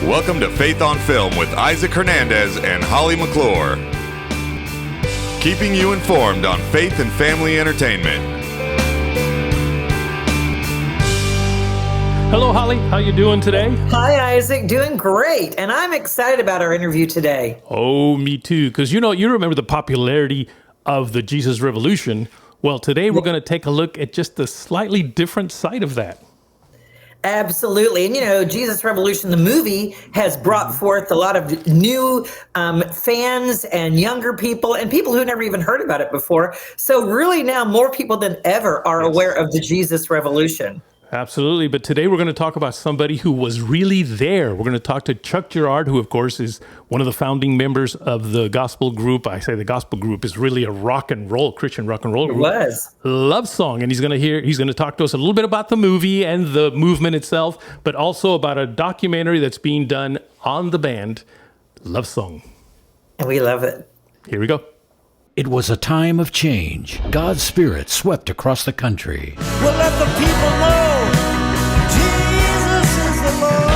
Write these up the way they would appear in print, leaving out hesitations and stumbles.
Welcome to FaithOn Film with Isaac Hernandez and Holly McClure. Keeping you informed on faith and family entertainment. Hello, Holly. How you doing today? Hi, Isaac. Doing great. And I'm excited about our interview today. Oh, me too. Because, you remember the popularity of the Jesus Revolution. Well, today we're going to take a look at just a slightly different side of that. Absolutely. And, Jesus Revolution, the movie, has brought forth a lot of new fans and younger people and people who never even heard about it before. So really now more people than ever are aware of the Jesus Revolution. Absolutely. But today we're going to talk about somebody who was really there. We're going to talk to Chuck Girard, who, of course, is one of the founding members of the gospel group. I say the gospel group is really a Christian rock and roll group. It was. Love Song. And he's going to talk to us a little bit about the movie and the movement itself, but also about a documentary that's being done on the band, Love Song. And we love it. Here we go. It was a time of change. God's Spirit swept across the country. Well, let the people know Jesus is the Lord.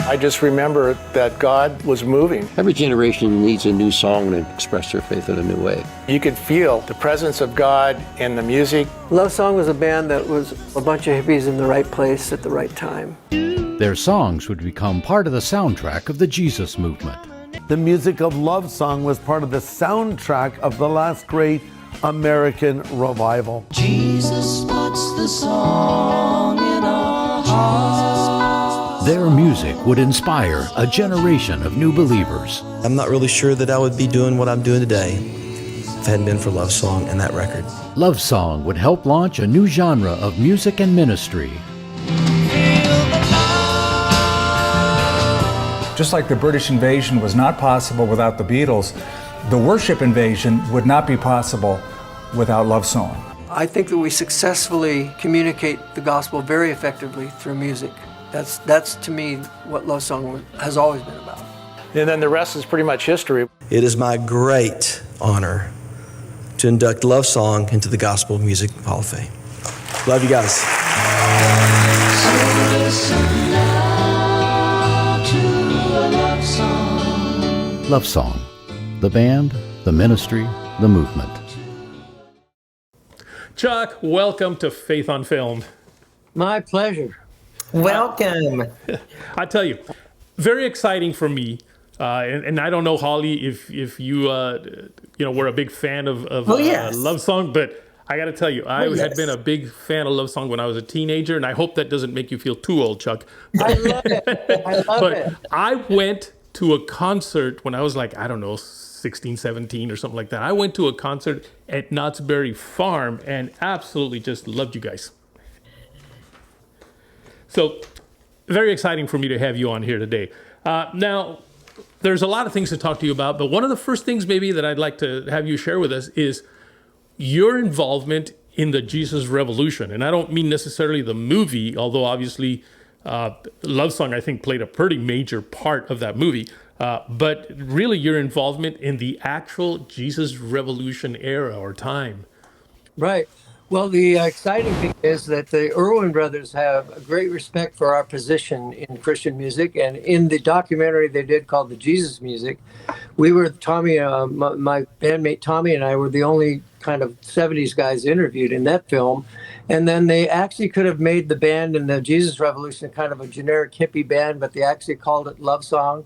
I just remember that God was moving. Every generation needs a new song to express their faith in a new way. You could feel the presence of God in the music. Love Song was a band that was a bunch of hippies in the right place at the right time. Their songs would become part of the soundtrack of the Jesus movement. The music of Love Song was part of the soundtrack of the last great American revival. Jesus puts the song in our hearts. Their music would inspire a generation of new believers. I'm not really sure that I would be doing what I'm doing today if it hadn't been for Love Song and that record. Love Song would help launch a new genre of music and ministry. Just like the British invasion was not possible without the Beatles, the worship invasion would not be possible without Love Song. I think that we successfully communicate the gospel very effectively through music. That's to me what Love Song has always been about. And then the rest is pretty much history. It is my great honor to induct Love Song into the Gospel Music Hall of Fame. Love you guys. Love Song, the band, the ministry, the movement. Chuck, welcome to FaithOn Film. My pleasure. Welcome. I tell you, very exciting for me. And I don't know, Holly, if you were a big fan of yes. Love Song, but I got to tell you, I had been a big fan of Love Song when I was a teenager, and I hope that doesn't make you feel too old, Chuck. I love it. I love it. I went to a concert when I was 16, 17 or something like that. I went to a concert at Knott's Berry Farm and absolutely just loved you guys. So very exciting for me to have you on here today. Now, there's a lot of things to talk to you about, but one of the first things maybe that I'd like to have you share with us is your involvement in the Jesus Revolution. And I don't mean necessarily the movie, although obviously Love Song, I think, played a pretty major part of that movie. But really your involvement in the actual Jesus Revolution era or time. Right. Well, the exciting thing is that the Irwin brothers have a great respect for our position in Christian music. And in the documentary they did called The Jesus Music, we were, Tommy, my bandmate Tommy and I were the only kind of 70s guys interviewed in that film. And then they actually could have made the band in the Jesus Revolution kind of a generic hippie band, but they actually called it Love Song.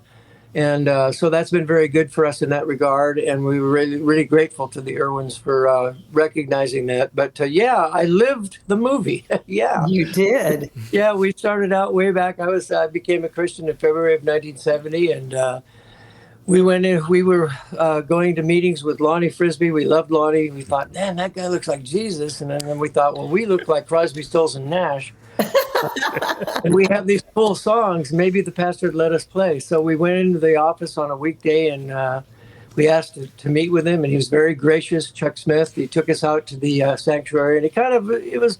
And so that's been very good for us in that regard. And we were really, really grateful to the Irwins for recognizing that. But I lived the movie. Yeah. You did. Yeah, we started out way back. I became a Christian in February of 1970. And we went in, we were going to meetings with Lonnie Frisbee. We loved Lonnie. We thought, man, that guy looks like Jesus. And then we thought, well, we look like Crosby, Stills, and Nash. And we have these cool songs. Maybe the pastor would let us play. So we went into the office on a weekday and we asked to meet with him. And he was very gracious, Chuck Smith. He took us out to the sanctuary. And it was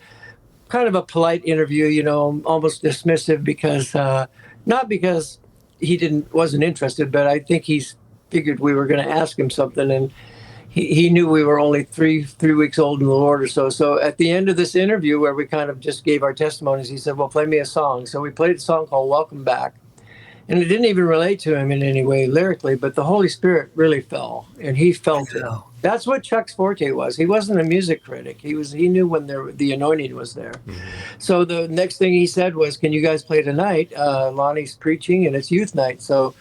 kind of a polite interview, almost dismissive because, not because he wasn't interested, but I think he figured we were going to ask him something. And he knew we were only three weeks old in the Lord or so. So at the end of this interview where we kind of just gave our testimonies, he said, well, play me a song. So we played a song called Welcome Back. And it didn't even relate to him in any way lyrically, but the Holy Spirit really fell, and he felt it. That's what Chuck's forte was. He wasn't a music critic. He knew when the anointing was there. So the next thing he said was, "Can you guys play tonight? Lonnie's preaching, and it's youth night." So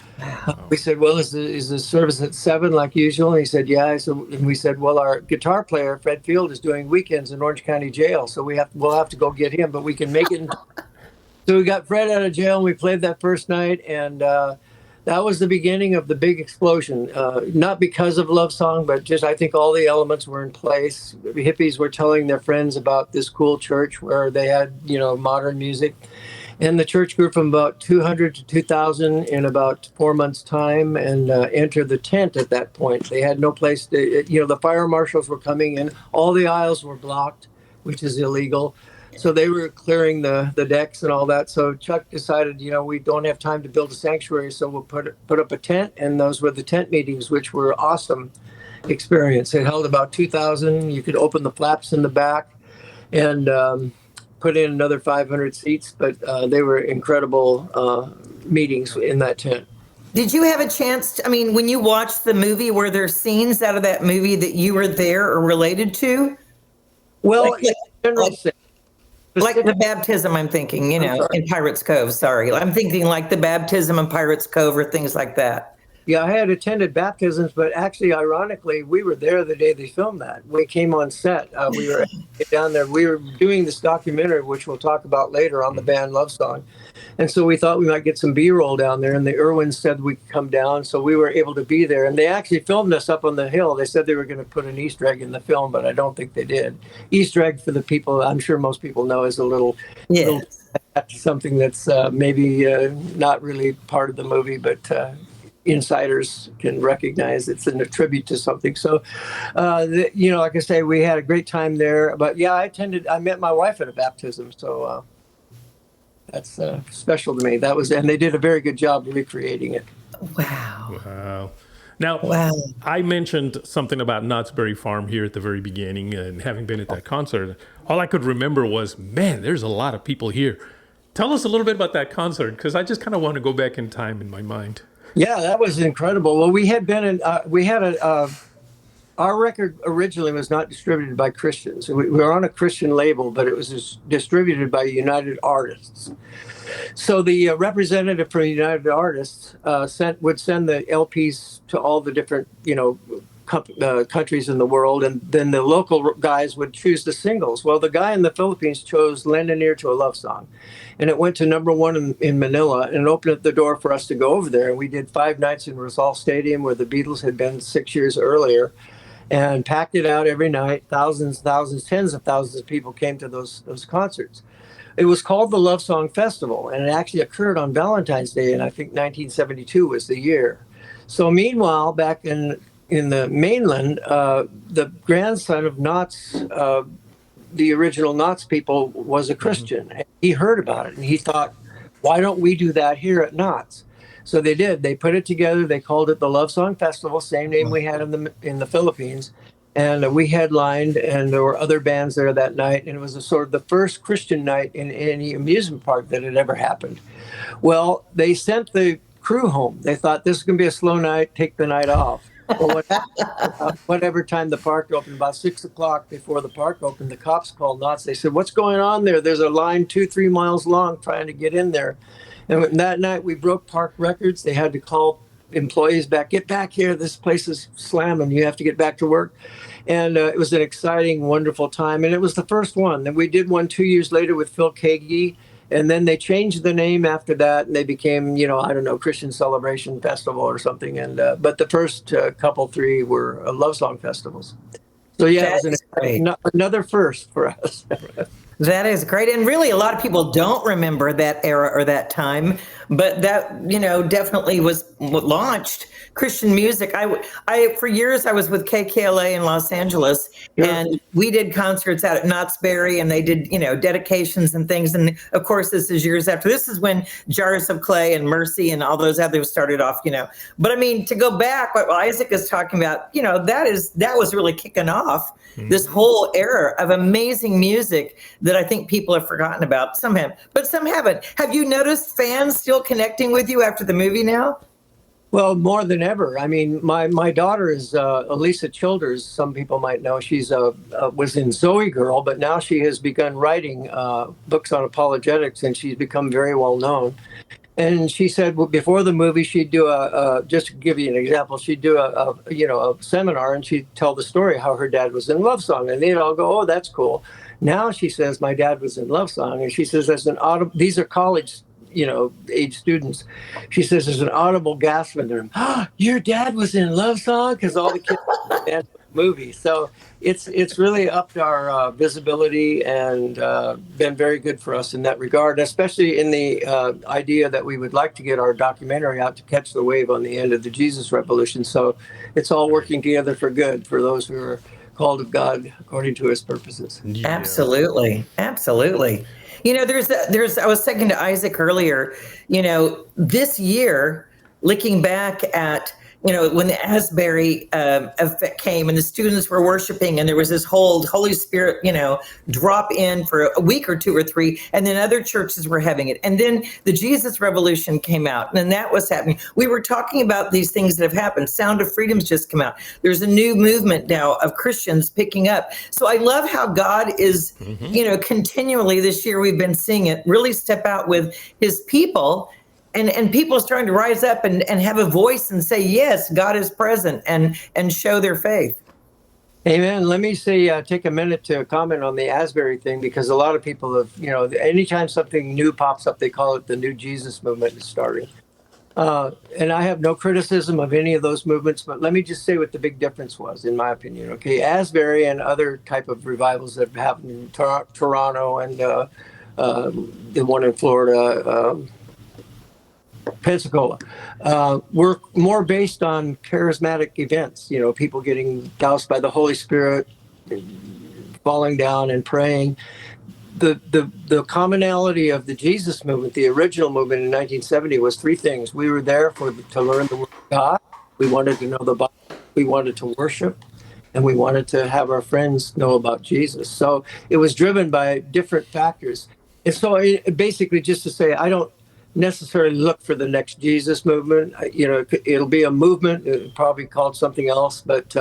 we said, "Well, is the service at 7 like usual?" And he said, "Yeah." And we said, "Well, our guitar player Fred Field is doing weekends in Orange County Jail, so we'll have to go get him, but we can make it." So we got Fred out of jail, and we played that first night, and that was the beginning of the big explosion. Not because of Love Song, but just I think all the elements were in place. The hippies were telling their friends about this cool church where they had, modern music. And the church grew from about 200 to 2,000 in about 4 months' time, and entered the tent at that point. They had no place to, the fire marshals were coming in. All the aisles were blocked, which is illegal. So they were clearing the decks and all that. So Chuck decided, we don't have time to build a sanctuary, so we'll put up a tent. And those were the tent meetings, which were awesome experience. It held about 2,000. You could open the flaps in the back and put in another 500 seats. But they were incredible meetings in that tent. Did you have a chance when you watched the movie, were there scenes out of that movie that you were there or related to? Well, like the baptism, I'm thinking, in Pirates Cove. Sorry. I'm thinking like the baptism in Pirates Cove or things like that. Yeah, I had attended baptisms, but actually, ironically, we were there the day they filmed that. We came on set. We were down there. We were doing this documentary, which we'll talk about later, on the band Love Song. And so we thought we might get some B-roll down there, and the Irwins said we could come down, so we were able to be there. And they actually filmed us up on the hill. They said they were going to put an Easter egg in the film, but I don't think they did. Easter egg, for the people, I'm sure most people know, is a little something that's maybe not really part of the movie, but insiders can recognize it's a tribute to something. So, like I say, we had a great time there. But yeah, I met my wife at a baptism, so that's special to me. And they did a very good job recreating it. Wow. Now, I mentioned something about Knott's Berry Farm here at the very beginning, and having been at that concert, all I could remember was, man, there's a lot of people here. Tell us a little bit about that concert, because I just kind of want to go back in time in my mind. Yeah, that was incredible. Well, we had been our record originally was not distributed by Christians. We were on a Christian label, but it was distributed by United Artists. So the representative for United Artists would send the LPs to all the different, countries in the world, and then the local guys would choose the singles. Well, the guy in the Philippines chose Lend an Ear to a Love Song, and it went to #1 in Manila, and opened up the door for us to go over there. And we did 5 nights in Rizal Stadium, where the Beatles had been 6 years earlier, and packed it out every night. Thousands, tens of thousands of people came to those concerts. It was called the Love Song Festival, and it actually occurred on Valentine's Day, and I think 1972 was the year. So meanwhile, back in the mainland, the grandson of Knott's, the original Knott's people, was a Christian. And he heard about it, and he thought, why don't we do that here at Knott's? So they did. They put it together. They called it the Love Song Festival, same name we had in the Philippines. And we headlined, and there were other bands there that night. And it was sort of the first Christian night in any amusement park that had ever happened. Well, they sent the crew home. They thought, this is going to be a slow night, take the night off. Well, whatever time the park opened, about 6 o'clock before the park opened, the cops called Knott's. They said, what's going on there? There's a line 2-3 miles long trying to get in there. And that night we broke park records. They had to call employees back, get back here. This place is slamming. You have to get back to work. And it was an exciting, wonderful time. And it was the first one. And we did one 2 years later with Phil Kagi. And then they changed the name after that, and they became, Christian Celebration Festival or something. And but the first couple 3 were Love Song festivals. So yeah, it was another first for us. That is great. And really, a lot of people don't remember that era or that time, but that, definitely was what launched Christian music. I for years, I was with KKLA in Los Angeles, and we did concerts out at Knott's Berry, and they did, dedications and things. And of course, this is years after. This is when Jars of Clay and Mercy and all those others started off, But I mean, to go back, what Isaac is talking about, that was really kicking off this whole era of amazing music that I think people have forgotten about. Some have, but some haven't. Have you noticed fans still still connecting with you after the movie now? Well, more than ever. I mean, my daughter is Elisa Childers. Some people might know she's was in Zoe Girl, but now she has begun writing books on apologetics, and she's become very well known. And she said, well, before the movie, she'd do just to give you an example, she'd do a seminar, and she'd tell the story how her dad was in Love Song, and they'd all go, oh, that's cool. Now she says, my dad was in Love Song, and she says, there's these are college age students. She says there's an audible gasp in them. Oh, your dad was in Love Song, because all the kids dance with the movie. So it's really upped our visibility and been very good for us in that regard, especially in the idea that we would like to get our documentary out to catch the wave on the end of the Jesus Revolution. So it's all working together for good for those who are called of God according to his purposes. Yeah. Absolutely. There's I was saying to Isaac earlier, this year, looking back at, when the Asbury effect came and the students were worshiping, and there was this whole Holy Spirit, drop in for a week or two or three, and then other churches were having it. And then the Jesus Revolution came out, and then that was happening. We were talking about these things that have happened. Sound of Freedom's just come out. There's a new movement now of Christians picking up. So I love how God is, continually this year we've been seeing it really step out with his people. And people are starting to rise up and have a voice and say, yes, God is present, and show their faith. Amen. Let me say, take a minute to comment on the Asbury thing, because a lot of people have, anytime something new pops up, they call it the new Jesus movement is starting. And I have no criticism of any of those movements, but let me just say what the big difference was, in my opinion. Okay, Asbury and other type of revivals that have happened in Toronto and the one in Florida, Pensacola, were more based on charismatic events, people getting doused by the Holy Spirit, falling down and praying. The commonality of the Jesus movement, the original movement in 1970, was three things. We were there to learn the Word of God. We wanted to know the Bible. We wanted to worship. And we wanted to have our friends know about Jesus. So it was driven by different factors. And so basically, just to say, I don't necessarily look for the next Jesus movement. It'll be a movement, it'll probably called something else, but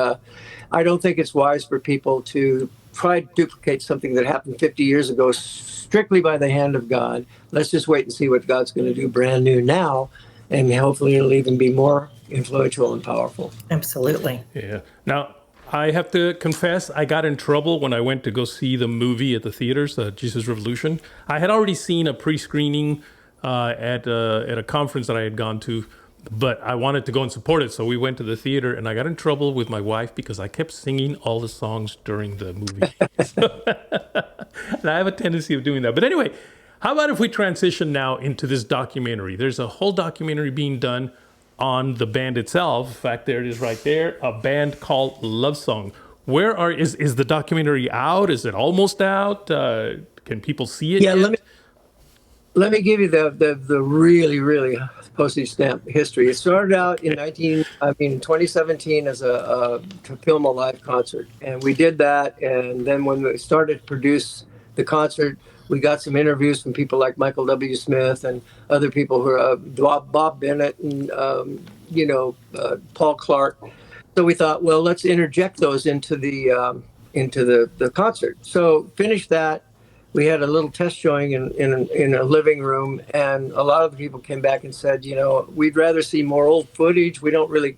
I don't think it's wise for people to try to duplicate something that happened 50 years ago strictly by the hand of God. Let's just wait and see what God's going to do brand new now, and hopefully it'll even be more influential and powerful. Absolutely. Yeah. Now, I have to confess, I got in trouble when I went to go see the movie at the theaters, Jesus Revolution. I had already seen a pre-screening at a conference that I had gone to, but I wanted to go and support it. So we went to the theater, and I got in trouble with my wife because I kept singing all the songs during the movie. And I have a tendency of doing that. But anyway, how about if we transition now into this documentary? There's a whole documentary being done on the band itself. In fact, there it is right there, a band called Love Song. Is the documentary out? Is it almost out? Can people see it yet? Let me give you the really, really postage stamp history. It started out in 2017 as to film a live concert. And we did that. And then when we started to produce the concert, we got some interviews from people like Michael W. Smith and other people who are Bob Bennett and, Paul Clark. So we thought, well, let's interject those into the concert. So finished that. We had a little test showing in a living room, and a lot of the people came back and said, we'd rather see more old footage. We don't really,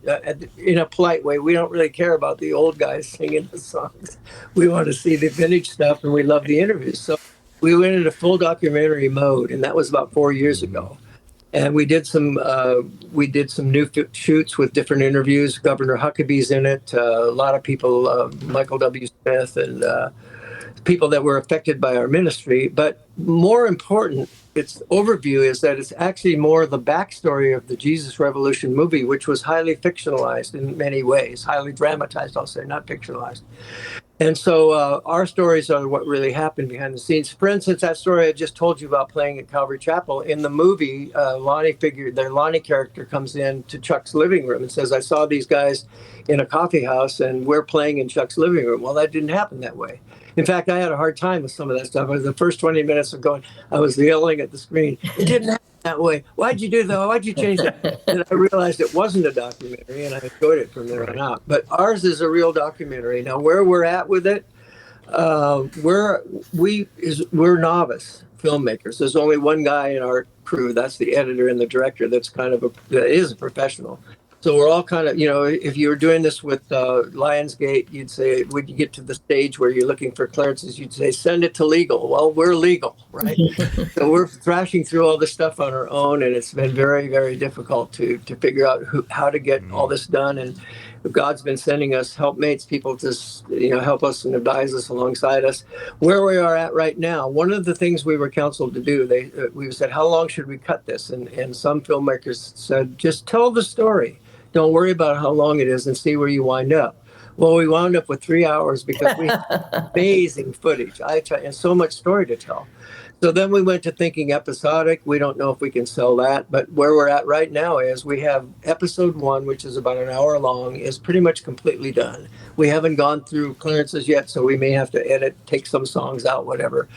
in a polite way, we don't really care about the old guys singing the songs. We want to see the vintage stuff, and we love the interviews. So we went into full documentary mode, and that was about 4 years ago. And we did some new shoots with different interviews. Governor Huckabee's in it. A lot of people, Michael W. Smith and people that were affected by our ministry. But more important, its overview is that it's actually more the backstory of the Jesus Revolution movie, which was highly fictionalized in many ways, highly dramatized, I'll say, not fictionalized. And so our stories are what really happened behind the scenes. For instance, that story I just told you about playing at Calvary Chapel, in the movie, the Lonnie character comes in to Chuck's living room and says, I saw these guys in a coffee house and we're playing in Chuck's living room. Well, that didn't happen that way. In fact, I had a hard time with some of that stuff. The first 20 minutes of going, I was yelling at the screen. It didn't happen that way. Why'd you do that? Why'd you change that? And I realized it wasn't a documentary, and I enjoyed it from there on out. But ours is a real documentary. Now, where we're at with it, we're novice filmmakers. There's only one guy in our crew. That's the editor and the director. That is a professional. So we're all kind of, if you were doing this with Lionsgate, you'd say, when you get to the stage where you're looking for clearances, you'd say, send it to legal. Well, we're legal, right? So we're thrashing through all this stuff on our own, and it's been very, very difficult to figure out how to get all this done. And God's been sending us helpmates, people to, help us and advise us alongside us. Where we are at right now, one of the things we were counseled to do, we said, how long should we cut this? And some filmmakers said, just tell the story. Don't worry about how long it is and see where you wind up. Well, we wound up with 3 hours because we had amazing footage. And so much story to tell. So then we went to thinking episodic. We don't know if we can sell that, but where we're at right now is we have episode 1, which is about an hour long, is pretty much completely done. We haven't gone through clearances yet, so we may have to edit, take some songs out, whatever.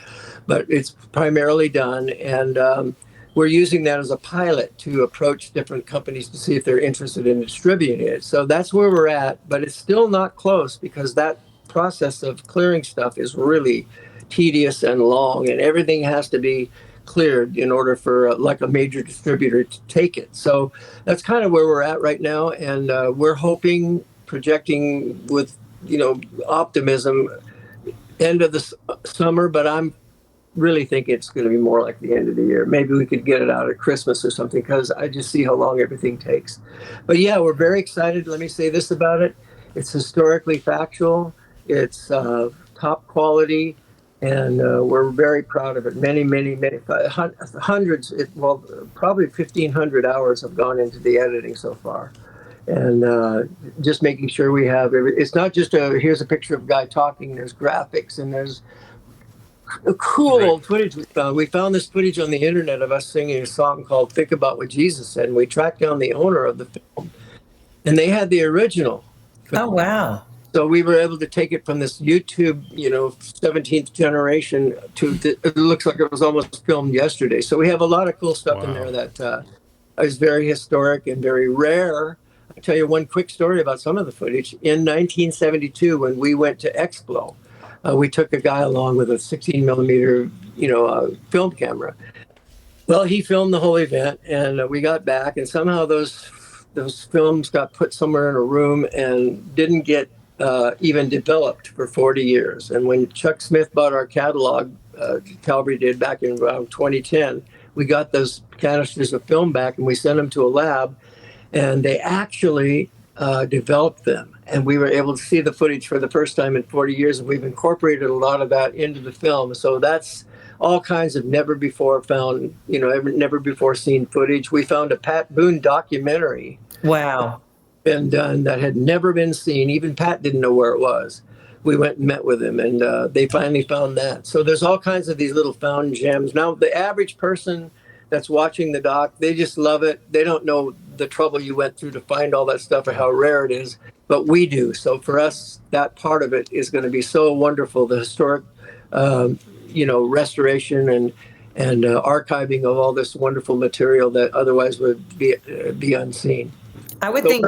But it's primarily done, and we're using that as a pilot to approach different companies to see if they're interested in distributing it. So that's where we're at, but it's still not close because that process of clearing stuff is really tedious and long, and everything has to be cleared in order for like a major distributor to take it. So that's kind of where we're at right now, and we're hoping, projecting with optimism, end of the summer, but I'm really think it's going to be more like the end of the year. Maybe we could get it out at Christmas or something, because I just see how long everything takes. But yeah, we're very excited. Let me say this about it. It's historically factual. It's top quality. And we're very proud of it. Many, hundreds, probably 1,500 hours have gone into the editing so far. And just making sure we have it's not just here's a picture of a guy talking. There's graphics, and there's cool old footage we found. We found this footage on the internet of us singing a song called Think About What Jesus Said. And we tracked down the owner of the film, and they had the original. Oh, wow. So we were able to take it from this YouTube, 17th generation it looks like it was almost filmed yesterday. So we have a lot of cool stuff in there that is very historic and very rare. I'll tell you one quick story about some of the footage. In 1972, when we went to Explo, we took a guy along with a 16 millimeter, film camera. Well, he filmed the whole event, and we got back, and somehow those films got put somewhere in a room and didn't get even developed for 40 years. And when Chuck Smith bought our catalog, Calvary did back in around 2010, we got those canisters of film back, and we sent them to a lab, and they actually developed them. And we were able to see the footage for the first time in 40 years, and we've incorporated a lot of that into the film. So that's all kinds of never before found, never before seen footage. We found a Pat Boone documentary. Wow. Been done that had never been seen. Even Pat didn't know where it was. We went and met with him, and they finally found that. So there's all kinds of these little found gems. Now, the average person that's watching the doc, they just love it. They don't know the trouble you went through to find all that stuff or how rare it is, but we do. So for us, that part of it is going to be so wonderful. The historic, restoration and archiving of all this wonderful material that otherwise would be unseen. I would think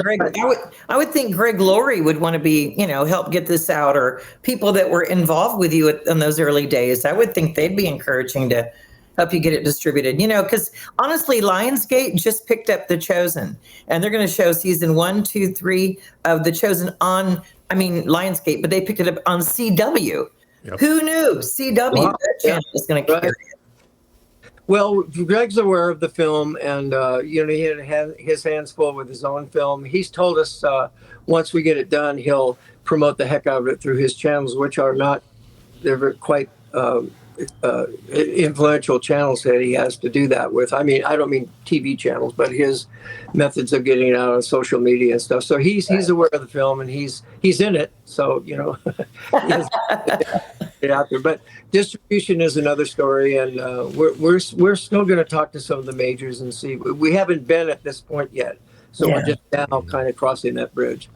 Greg Laurie would want to be, help get this out, or people that were involved with you in those early days. I would think they'd be encouraging to help you get it distributed, because honestly, Lionsgate just picked up The Chosen, and they're going to show season 1, 2, 3 of The Chosen on, Lionsgate, but they picked it up on CW. Yep. Who knew? CW, that channel is going to carry it. Well, Greg's aware of the film, and he had his hands full with his own film. He's told us once we get it done, he'll promote the heck out of it through his channels, which are they're quite influential channels that he has to do that with. I don't mean TV channels, but his methods of getting it out on social media and stuff. So he's aware of the film, and he's in it. So get out there. But distribution is another story, and we're still going to talk to some of the majors and see. We haven't been at this point yet, so we're just now kind of crossing that bridge.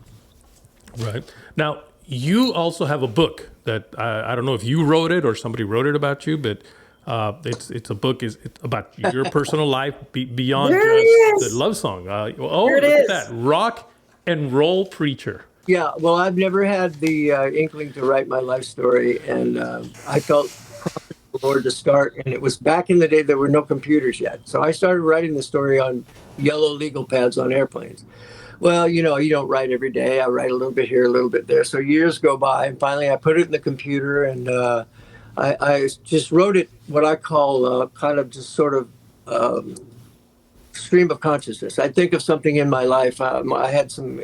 Right. Now, you also have a book that I don't know if you wrote it or somebody wrote it about you, but It's a book it's about your personal life beyond There it just is. the love song. There it look is. at that, rock and roll preacher. Yeah, well, I've never had the inkling to write my life story, and I felt the Lord to start. And it was back in the day there were no computers yet, so I started writing the story on yellow legal pads on airplanes. Well, you don't write every day. I write a little bit here, a little bit there. So years go by, and finally I put it in the computer, and I just wrote it what I call kind of just sort of stream of consciousness. I think of something in my life. I had some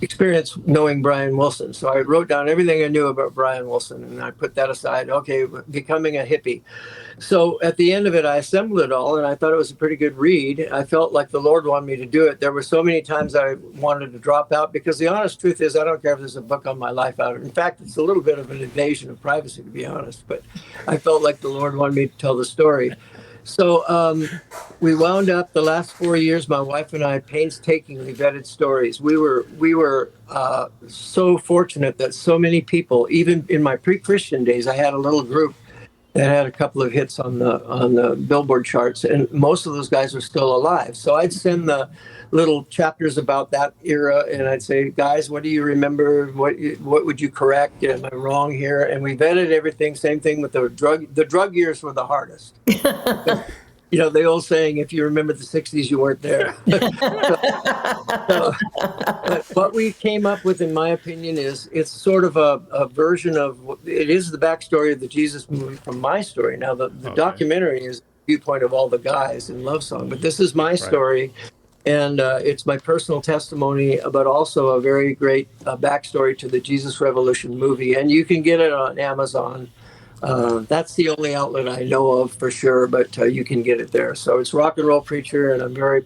experience knowing Brian Wilson. So I wrote down everything I knew about Brian Wilson, and I put that aside. Okay, becoming a hippie. So at the end of it, I assembled it all, and I thought it was a pretty good read. I felt like the Lord wanted me to do it. There were so many times I wanted to drop out, because the honest truth is I don't care if there's a book on my life out. In fact, it's a little bit of an invasion of privacy, to be honest. But I felt like the Lord wanted me to tell the story. So we wound up the last 4 years, my wife and I painstakingly vetted stories. We were so fortunate that so many people, even in my pre-Christian days, I had a little group that had a couple of hits on the Billboard charts, and most of those guys are still alive. So I'd send the little chapters about that era, and I'd say, guys, what do you remember? What would you correct? Am I wrong here? And we vetted everything. Same thing with the drug. The drug years were the hardest. The old saying, if you remember the 60s, you weren't there. But what we came up with, in my opinion, is it's sort of a version of, it is the backstory of the Jesus movie from my story. Now, the documentary is the viewpoint of all the guys in Love Song, but this is my story. And it's my personal testimony, but also a very great backstory to the Jesus Revolution movie. And you can get it on Amazon. That's the only outlet I know of for sure, but you can get it there. So it's Rock and Roll Preacher, and I'm very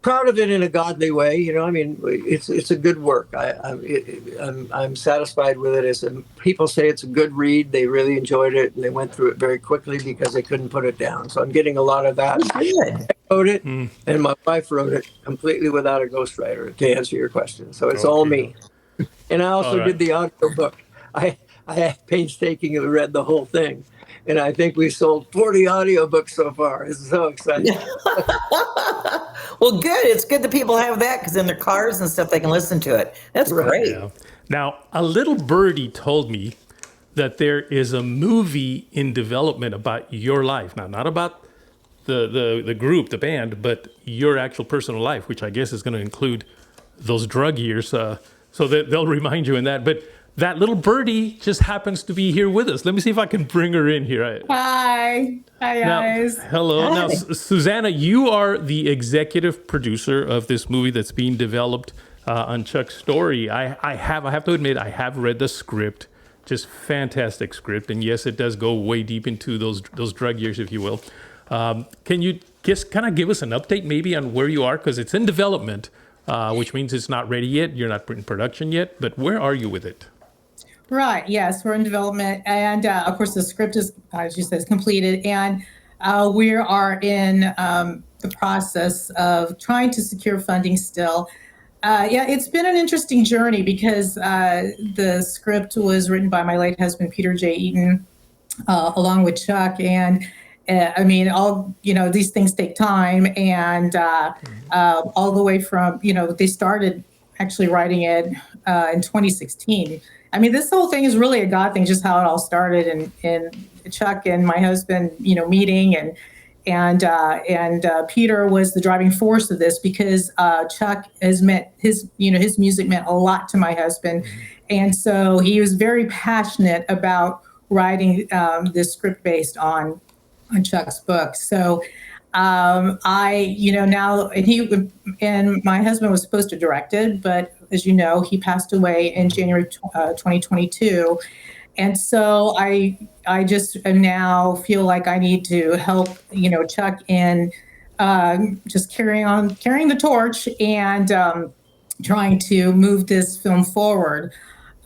proud of it in a godly way. It's a good work. I'm satisfied with it. People say it's a good read. They really enjoyed it, and they went through it very quickly because they couldn't put it down. So I'm getting a lot of that. I wrote it, and my wife wrote it completely without a ghostwriter, to answer your question. So it's all me. And I also did the audio book. I painstakingly read the whole thing, and I think we sold 40 audiobooks so far. It's so exciting. Well, good. It's good that people have that, because in their cars and stuff, they can listen to it. That's great. Yeah. Now, a little birdie told me that there is a movie in development about your life. Now, not about the group, the band, but your actual personal life, which I guess is going to include those drug years, so that they'll remind you in that. But that little birdie just happens to be here with us. Let me see if I can bring her in here. Hi guys. Hello. Hi. Now, Susanna, you are the executive producer of this movie that's being developed on Chuck's story. I have to admit, I have read the script. Just fantastic script. And yes, it does go way deep into those drug years, if you will. Can you just kind of give us an update maybe on where you are? Because it's in development, which means it's not ready yet. You're not in production yet. But where are you with it? Right. Yes, we're in development, and of course the script is, as you said, is completed, and we are in the process of trying to secure funding still. It's been an interesting journey, because the script was written by my late husband Peter J. Eaton, along with Chuck, and these things take time, and all the way from they started actually writing it in 2016. This whole thing is really a God thing, just how it all started, and Chuck and my husband, meeting, and Peter was the driving force of this, because Chuck has meant his music meant a lot to my husband, and so he was very passionate about writing this script based on Chuck's book. So now, and he and my husband was supposed to direct it, but as you know, he passed away in January 2022. And so I just now feel like I need to help, Chuck in just carrying the torch and trying to move this film forward.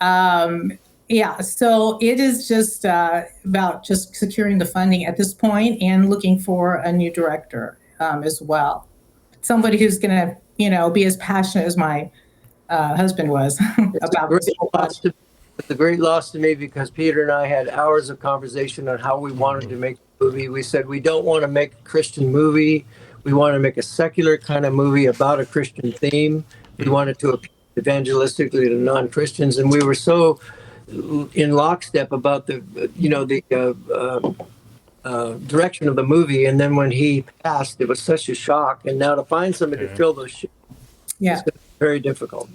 So it is just about just securing the funding at this point and looking for a new director as well. Somebody who's going to, be as passionate as my husband was about this. a great loss to me because Peter and I had hours of conversation on how we wanted to make the movie. We said we don't want to make a Christian movie. We want to make a secular kind of movie about a Christian theme. We wanted to appeal evangelistically to non-Christians, and we were so in lockstep about the direction of the movie. And then when he passed, it was such a shock. And now to find somebody to fill those shoes, it's very difficult,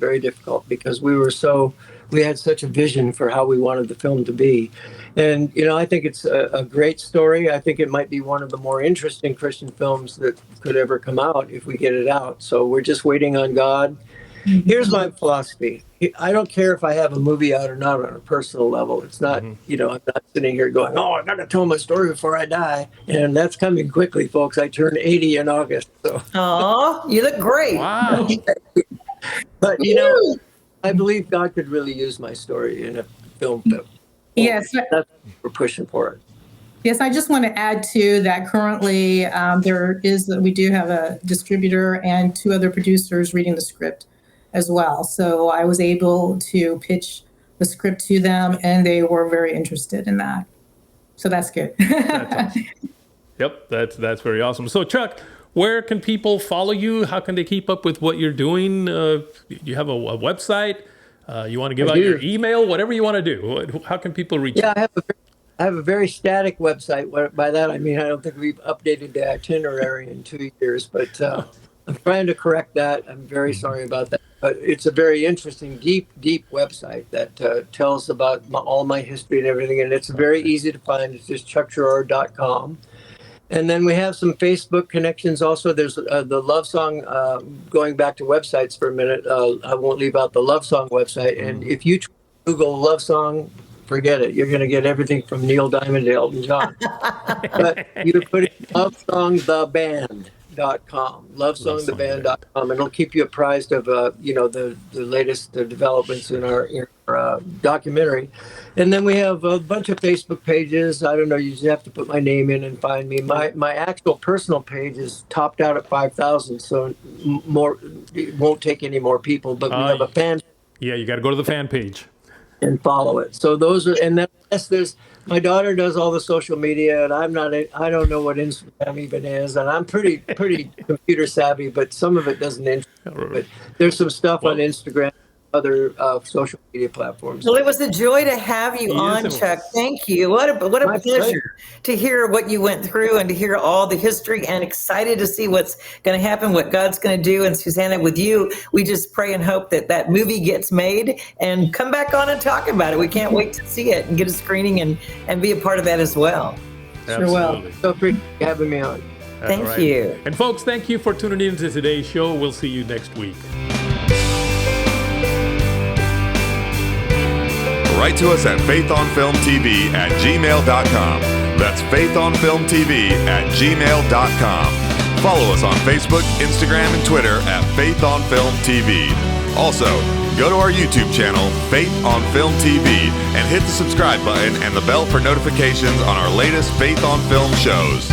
because we had such a vision for how we wanted the film to be. And, I think it's a great story. I think it might be one of the more interesting Christian films that could ever come out if we get it out. So we're just waiting on God. Here's my philosophy. I don't care if I have a movie out or not on a personal level. It's not, I'm not sitting here going, I got to tell my story before I die. And that's coming quickly, folks. I turn 80 in August. So. Aw, you look great. Wow. But, I believe God could really use my story in a film. Yes. That's what we're pushing for it. Yes, I just want to add to that. Currently, we do have a distributor and 2 other producers reading the script as well. So I was able to pitch the script to them, and they were very interested in that. So that's good. That's awesome. Yep, that's very awesome. So Chuck, where can people follow you? How can they keep up with what you're doing? You have a website? You want to give out your email? Whatever you want to do. How can people reach you? I have a very static website. By that I mean I don't think we've updated the itinerary in 2 years, but I'm trying to correct that. I'm very sorry about that. But it's a very interesting, deep website that tells about all my history and everything, and it's very easy to find. It's just chuckgerard.com. And then we have some Facebook connections also. There's the Love Song, going back to websites for a minute. I won't leave out the Love Song website. And if you Google Love Song, forget it. You're going to get everything from Neil Diamond to Elton John. But you put in lovesongtheband.com, lovesongtheband.com, and it'll keep you apprised of the latest developments in our documentary. And then we have a bunch of Facebook pages. I don't know, you just have to put my name in and find me. My actual personal page is topped out at 5,000, so it won't take any more people, but we have a fan. Yeah, you got to go to the fan page and follow it. So those are, and then there's my daughter does all the social media, and I don't know what Instagram even is, and I'm pretty computer savvy, but some of it doesn't interest me. But there's some stuff on Instagram, other social media platforms. Well, it was a joy to have you on, Chuck. Thank you. What a pleasure to hear what you went through and to hear all the history, and excited to see what's going to happen, what God's going to do. And Susanna, with you, we just pray and hope that movie gets made and come back on and talk about it. We can't wait to see it and get a screening and be a part of that as well. Absolutely. Sure will. So appreciate you having me on. Thank you. And folks, thank you for tuning in to today's show. We'll see you next week. Write to us at faithonfilmtv@gmail.com. That's faithonfilmtv@gmail.com. Follow us on Facebook, Instagram, and Twitter at FaithOnFilmTV. Also, go to our YouTube channel, Faith on Film TV, and hit the subscribe button and the bell for notifications on our latest Faith on Film shows.